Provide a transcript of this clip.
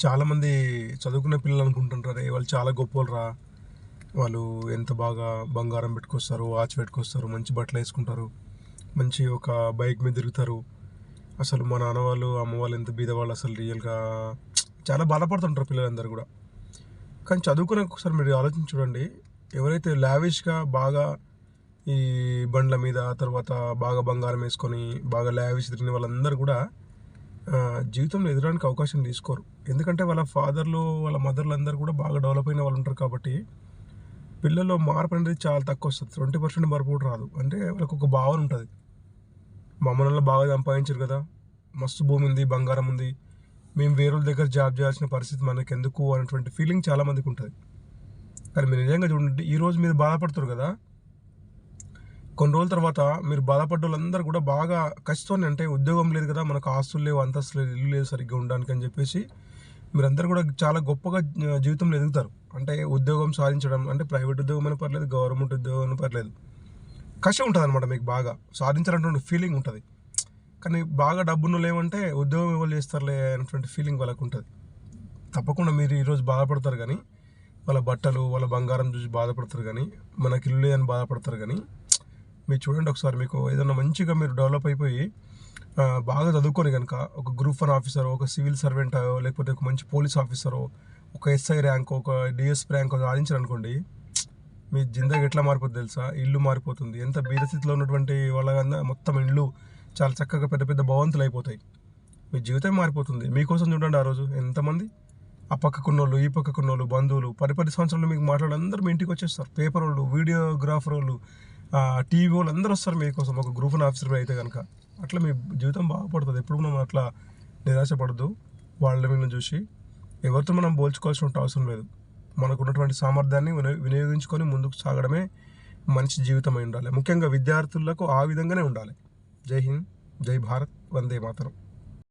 చాలామంది చదువుకునే పిల్లలు అనుకుంటుంటారు వాళ్ళు చాలా గొప్పోళ్ళురా, వాళ్ళు ఎంత బాగా బంగారం పెట్టుకొస్తారు, వాచ్ పెట్టుకొస్తారు, మంచి బట్టలు వేసుకుంటారు, మంచి ఒక బైక్ మీద తిరుగుతారు. అసలు మా నాన్న వాళ్ళు అమ్మ వాళ్ళు ఎంత బీదవాళ్ళు అసలు రియల్గా చాలా బాధపడుతుంటారు పిల్లలందరూ కూడా. కానీ చదువుకునే ఒకసారి మీరు ఆలోచించి చూడండి, ఎవరైతే లావిష్గా బాగా ఈ బండ్ల మీద తర్వాత బాగా బంగారం వేసుకొని బాగా లావిష్ తిరిగిన వాళ్ళందరూ కూడా జీవితంలో ఎదగడానికి అవకాశం తీసుకోరు. ఎందుకంటే వాళ్ళ ఫాదర్లు వాళ్ళ మదర్లు అందరూ కూడా బాగా డెవలప్ అయిన వాళ్ళు ఉంటారు కాబట్టి పిల్లల్లో మార్పు అనేది చాలా తక్కువ వస్తుంది. 20% మార్పు కూడా రాదు. అంటే వాళ్ళకి ఒక భావన ఉంటుంది, మా అమ్మ నాన్న బాగా సంపాదించారు కదా, మస్తు భూమి ఉంది, బంగారం ఉంది, మేము వేరే దగ్గర జాబ్ చేయాల్సిన పరిస్థితి మనకు ఎందుకు అనేటువంటి ఫీలింగ్ చాలామందికి ఉంటుంది. కానీ మీరు నిజంగా చూడండి, ఈరోజు మీరు బాధపడుతారు కదా, కొన్ని రోజుల తర్వాత మీరు బాధపడ్డ వాళ్ళందరూ కూడా బాగా కష్టం, అంటే ఉద్యోగం లేదు కదా, మనకు ఆస్తులు లేవు, అంతస్తులు లేదు, ఇల్లు లేదు సరిగ్గా ఉండడానికి అని చెప్పేసి మీరందరూ కూడా చాలా గొప్పగా జీవితంలో ఎదుగుతారు. అంటే ఉద్యోగం సాధించడం, అంటే ప్రైవేట్ ఉద్యోగం అని పర్లేదు, గవర్నమెంట్ ఉద్యోగం అని పర్లేదు, కష్టం ఉంటుంది అనమాట. మీకు బాగా సాధించాలన్నటువంటి ఫీలింగ్ ఉంటుంది. కానీ బాగా డబ్బున్న లేవంటే ఉద్యోగం ఎవరు చేస్తారులే అనేటువంటి ఫీలింగ్ వాళ్ళకు ఉంటుంది. తప్పకుండా మీరు ఈరోజు బాధపడతారు, కానీ వాళ్ళ బట్టలు వాళ్ళ బంగారం చూసి బాధపడతారు, కానీ మనకి ఇల్లు లేదని బాధపడతారు. కానీ మీరు చూడండి ఒకసారి, మీకు ఏదైనా మంచిగా మీరు డెవలప్ అయిపోయి బాగా చదువుకొని కనుక ఒక గ్రూప్ 1 ఆఫీసరో, ఒక సివిల్ సర్వెంటో, లేకపోతే ఒక మంచి పోలీస్ ఆఫీసరో, ఒక ఎస్ఐ ర్యాంక్, ఒక డిఎస్ ర్యాంక్ సాధించారనుకోండి, మీ జిందగీ ఎట్లా మారిపోతుంది తెలుసా? ఇల్లు మారిపోతుంది. ఎంత బీద స్థితిలో ఉన్నటువంటి వాళ్ళకన్నా మొత్తం ఇల్లు చాలా చక్కగా పెద్ద పెద్ద భవంతులు అయిపోతాయి. మీ జీవితం మారిపోతుంది. మీకోసం చూడండి, ఆ రోజు ఎంతమంది ఆ పక్కకున్నోళ్ళు, ఈ పక్కకున్నోళ్ళు, బంధువులు 10 సంవత్సరాలు మీకు మాట్లాడి అందరూ మీ ఇంటికి వచ్చేస్తారు. పేపర్ వాళ్ళు, వీడియోగ్రాఫర్ వాళ్ళు, టీవీ వాళ్ళు అందరూ వస్తారు మీకోసం, ఒక గ్రూప్ 1 ఆఫీసర్ అయితే కనుక. అట్లా మీ జీవితం బాగుపడుతుంది. ఎప్పుడు మనం అట్లా నిరాశపడద్దు. వాళ్ళ వీళ్ళని చూసి ఎవరితో మనం పోల్చుకోవాల్సిన అవసరం లేదు. మనకు ఉన్నటువంటి సామర్థ్యాన్ని వినియోగించుకొని ముందుకు సాగడమే మంచి జీవితం అయి ఉండాలి. ముఖ్యంగా విద్యార్థులకు ఆ విధంగానే ఉండాలి. జై హింద్, జై భారత్, వందే మాతరం.